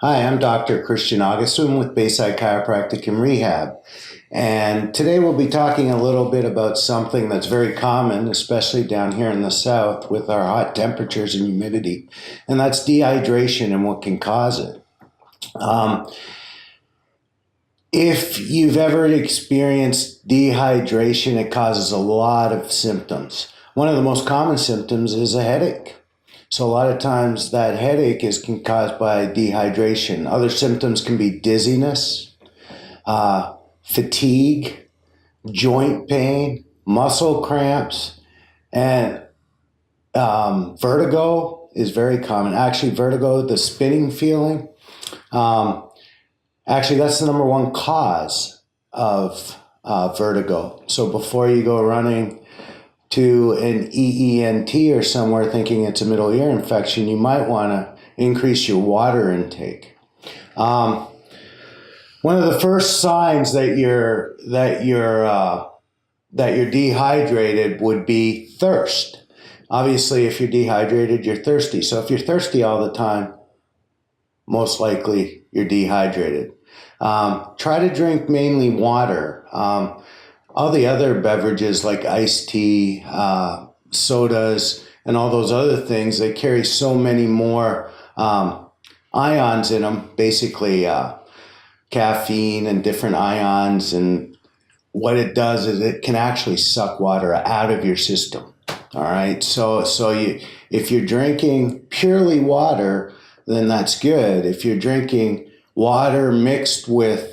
Hi, I'm Dr. Christian Augustine with Bayside Chiropractic and Rehab. And today we'll be talking a little bit about something that's very common, especially down here in the south with our hot temperatures and humidity, and that's dehydration and what can cause it. If you've ever experienced dehydration, it causes a lot of symptoms. One of the most common symptoms is a headache. So a lot of times that headache is caused by dehydration. Other symptoms can be dizziness, fatigue, joint pain, muscle cramps, and vertigo is very common. Actually, vertigo, the spinning feeling, actually that's the number one cause of vertigo. So before you go running to an EENT or somewhere thinking it's a middle ear infection, you might want to increase your water intake. One of the first signs that you're dehydrated would be thirst. Obviously, if you're dehydrated, you're thirsty. So if you're thirsty all the time, most likely you're dehydrated. Try to drink mainly water. All the other beverages like iced tea, sodas, and all those other things, they carry so many more ions in them, basically caffeine and different ions. And what it does is it can actually suck water out of your system. All right. So if you're drinking purely water, then that's good. If you're drinking water mixed with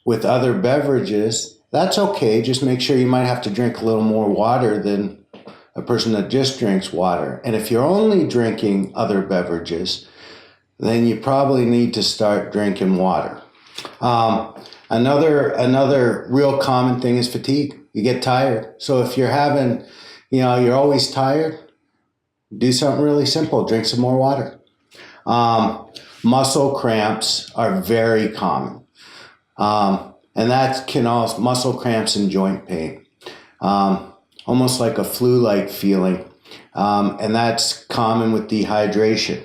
other beverages, that's okay. Just make sure you might have to drink a little more water than a person that just drinks water. And if you're only drinking other beverages, then you probably need to start drinking water. Another real common thing is fatigue. You get tired. So if you're you're always tired, do something really simple. Drink some more water. Muscle cramps are very common. And that can also muscle cramps and joint pain, almost like a flu-like feeling. And that's common with dehydration.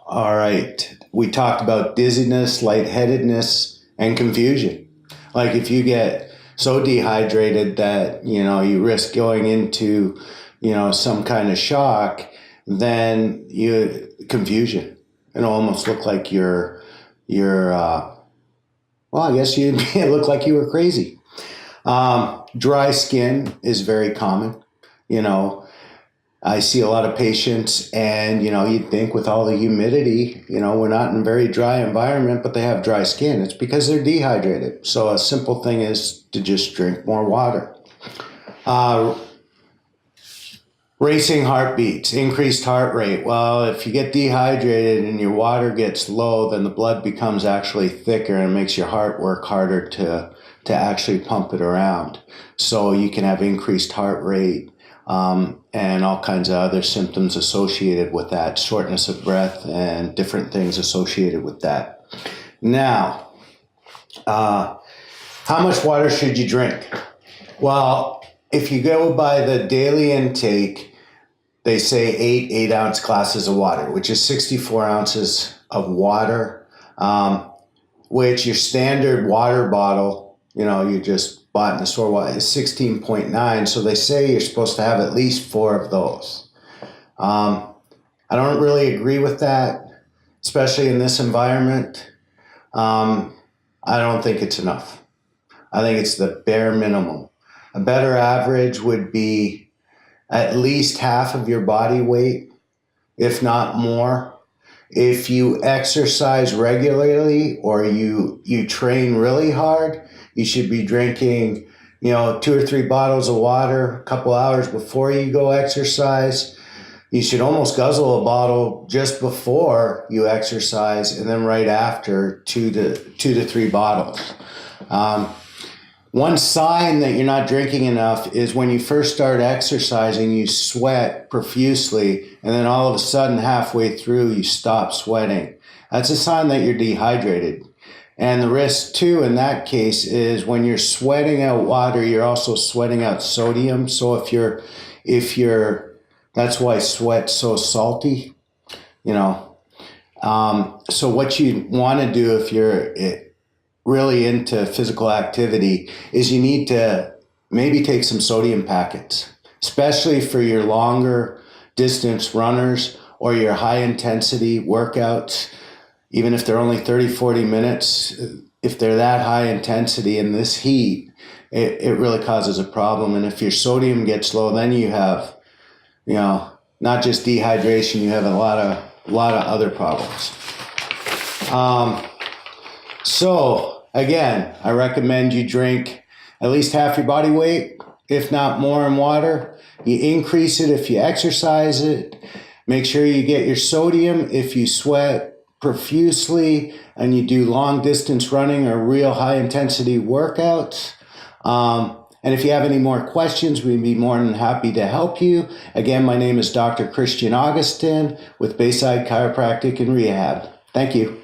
All right. We talked about dizziness, lightheadedness, and confusion. Like if you get so dehydrated that, you risk going into, some kind of shock, then confusion. It'll almost look like well, I guess it looked like you were crazy. Dry skin is very common. I see a lot of patients and, you'd think with all the humidity, we're not in a very dry environment, but they have dry skin. It's because they're dehydrated. So a simple thing is to just drink more water. Racing heartbeats, increased heart rate. Well, if you get dehydrated and your water gets low, then the blood becomes actually thicker and it makes your heart work harder to actually pump it around. So you can have increased heart rate and all kinds of other symptoms associated with that, shortness of breath and different things associated with that. Now, how much water should you drink? Well, if you go by the daily intake, they say 8-ounce glasses of water, which is 64 ounces of water, which your standard water bottle, you just bought in the store, is 16.9. So they say you're supposed to have at least 4 of those. I don't really agree with that, especially in this environment. I don't think it's enough. I think it's the bare minimum. A better average would be at least half of your body weight, if not more. If you exercise regularly or you train really hard, you should be drinking, 2 or 3 bottles of water a couple hours before you go exercise. You should almost guzzle a bottle just before you exercise, and then right after 2 to 3 bottles. One sign that you're not drinking enough is when you first start exercising, you sweat profusely, and then all of a sudden, halfway through, you stop sweating. That's a sign that you're dehydrated. And the risk, too, in that case is when you're sweating out water, you're also sweating out sodium. So that's why sweat's so salty. So what you want to do if you're really into physical activity is you need to maybe take some sodium packets, especially for your longer distance runners or your high intensity workouts, even if they're only 30, 40 minutes. If they're that high intensity in this heat, it really causes a problem. And if your sodium gets low, then you have, not just dehydration, you have a lot of other problems. So again, I recommend you drink at least half your body weight, if not more, in water. You increase it if you exercise it. Make sure you get your sodium if you sweat profusely and you do long distance running or real high intensity workouts. And if you have any more questions, we'd be more than happy to help you. Again, my name is Dr. Christian Augustin with Bayside Chiropractic and Rehab. Thank you.